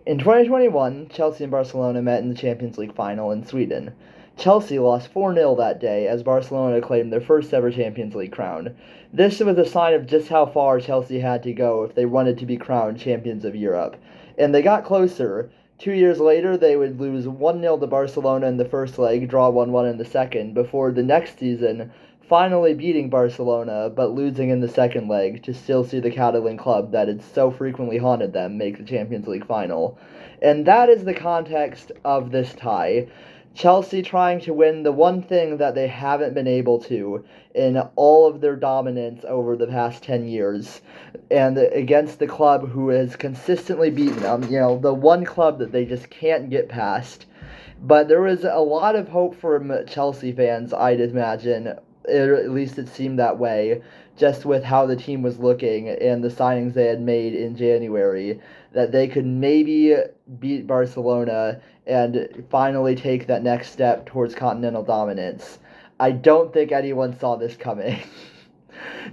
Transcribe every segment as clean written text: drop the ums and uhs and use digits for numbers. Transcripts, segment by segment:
In 2021, Chelsea and Barcelona met in the Champions League final in Sweden. Chelsea lost 4-0 that day as Barcelona claimed their first ever Champions League crown. This was a sign of just how far Chelsea had to go if they wanted to be crowned champions of Europe. And they got closer. 2 years later, they would lose 1-0 to Barcelona in the first leg, draw 1-1 in the second, before the next season finally beating Barcelona, but losing in the second leg to still see the Catalan club that had so frequently haunted them make the Champions League final. And that is the context of this tie. Chelsea trying to win the one thing that they haven't been able to in all of their dominance over the past 10 years, and against the club who has consistently beaten them, the one club that they just can't get past. But there was a lot of hope from Chelsea fans, I'd imagine, at least it seemed that way, just with how the team was looking and the signings they had made in January, that they could maybe beat Barcelona and finally take that next step towards continental dominance. I don't think anyone saw this coming.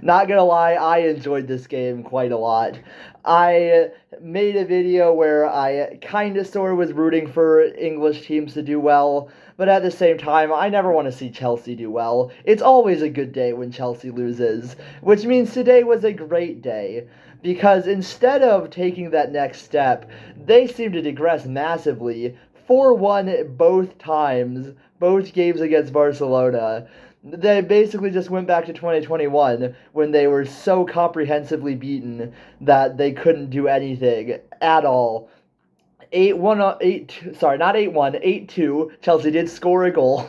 Not gonna lie, I enjoyed this game quite a lot. I made a video where I kinda sorta was rooting for English teams to do well, but at the same time, I never want to see Chelsea do well. It's always a good day when Chelsea loses, which means today was a great day. Because instead of taking that next step, they seem to digress massively. 4-1 both times, both games against Barcelona. They basically just went back to 2021 when they were so comprehensively beaten that they couldn't do anything at all. 8-1, 8 sorry, not 8-1, 8-2. Chelsea did score a goal.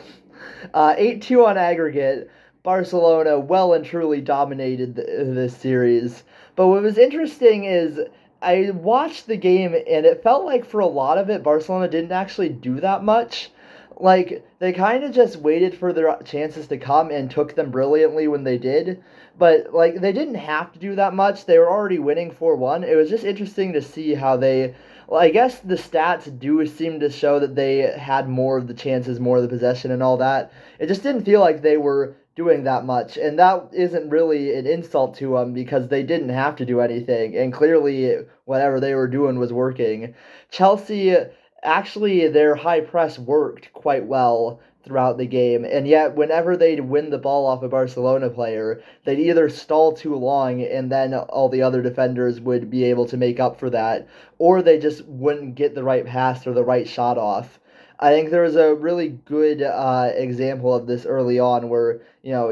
8-2 on aggregate. Barcelona well and truly dominated this series. But what was interesting is I watched the game and it felt like for a lot of it, Barcelona didn't actually do that much. Like, they kind of just waited for their chances to come and took them brilliantly when they did. But, like, they didn't have to do that much. They were already winning 4-1. It was just interesting to see how they. Well, I guess the stats do seem to show that they had more of the chances, more of the possession, and all that. It just didn't feel like they were doing that much. And that isn't really an insult to them because they didn't have to do anything. And clearly, whatever they were doing was working. Chelsea actually their high press worked quite well throughout the game, and yet whenever they'd win the ball off a Barcelona player, they'd either stall too long and then all the other defenders would be able to make up for that, or they just wouldn't get the right pass or the right shot off. I think there was a really good example of this early on where,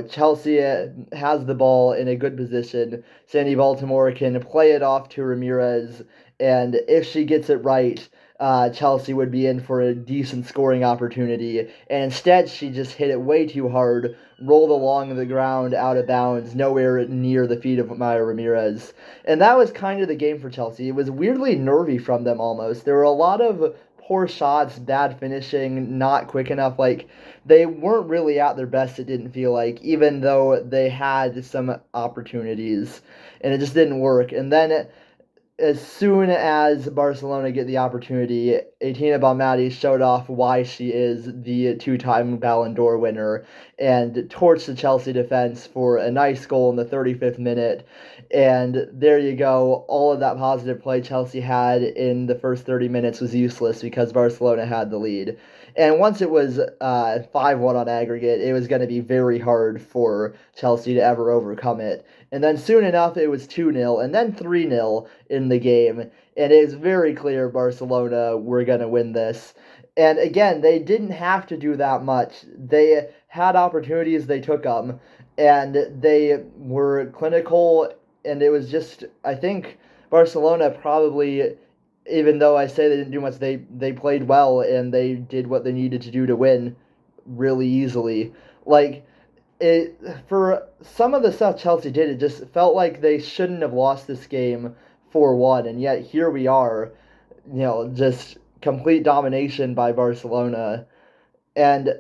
Chelsea has the ball in a good position. Sandy Baltimore can play it off to Ramirez, and if she gets it right, Chelsea would be in for a decent scoring opportunity. And instead, she just hit it way too hard, rolled along the ground out of bounds, nowhere near the feet of Maya Ramirez. And that was kind of the game for Chelsea. It was weirdly nervy from them almost. There were a lot of poor shots, bad finishing, not quick enough. Like, they weren't really at their best, it didn't feel like, even though they had some opportunities. And it just didn't work. And then as soon as Barcelona get the opportunity, Atina Bonmatí showed off why she is the two-time Ballon d'Or winner and torched the Chelsea defense for a nice goal in the 35th minute. And there you go. All of that positive play Chelsea had in the first 30 minutes was useless because Barcelona had the lead. And once it was 5-1 on aggregate, it was going to be very hard for Chelsea to ever overcome it. And then soon enough, it was 2-0 and then 3-0 in the game. And it is very clear Barcelona were going to win this. And again, they didn't have to do that much. They had opportunities, they took them. And they were clinical. And it was just, I think, Barcelona probably, even though I say they didn't do much, they played well and they did what they needed to do to win really easily. Like, it for some of the stuff Chelsea did, it just felt like they shouldn't have lost this game 4-1, and yet here we are, just complete domination by Barcelona. And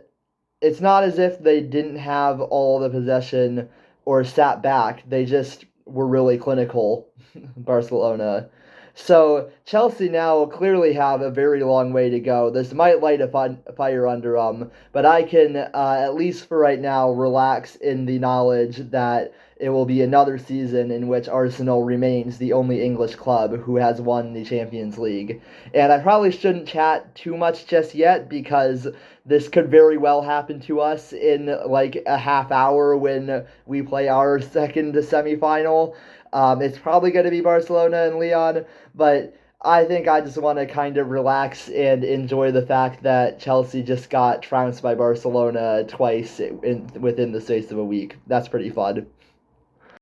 it's not as if they didn't have all the possession or sat back. They just were really clinical, Barcelona. So Chelsea now clearly have a very long way to go. This might light a fire under them, but I can, at least for right now, relax in the knowledge that it will be another season in which Arsenal remains the only English club who has won the Champions League. And I probably shouldn't chat too much just yet because this could very well happen to us in like a half hour when we play our second semifinal. It's probably going to be Barcelona and Leon, but I think I just want to kind of relax and enjoy the fact that Chelsea just got trounced by Barcelona twice within the space of a week. That's pretty fun.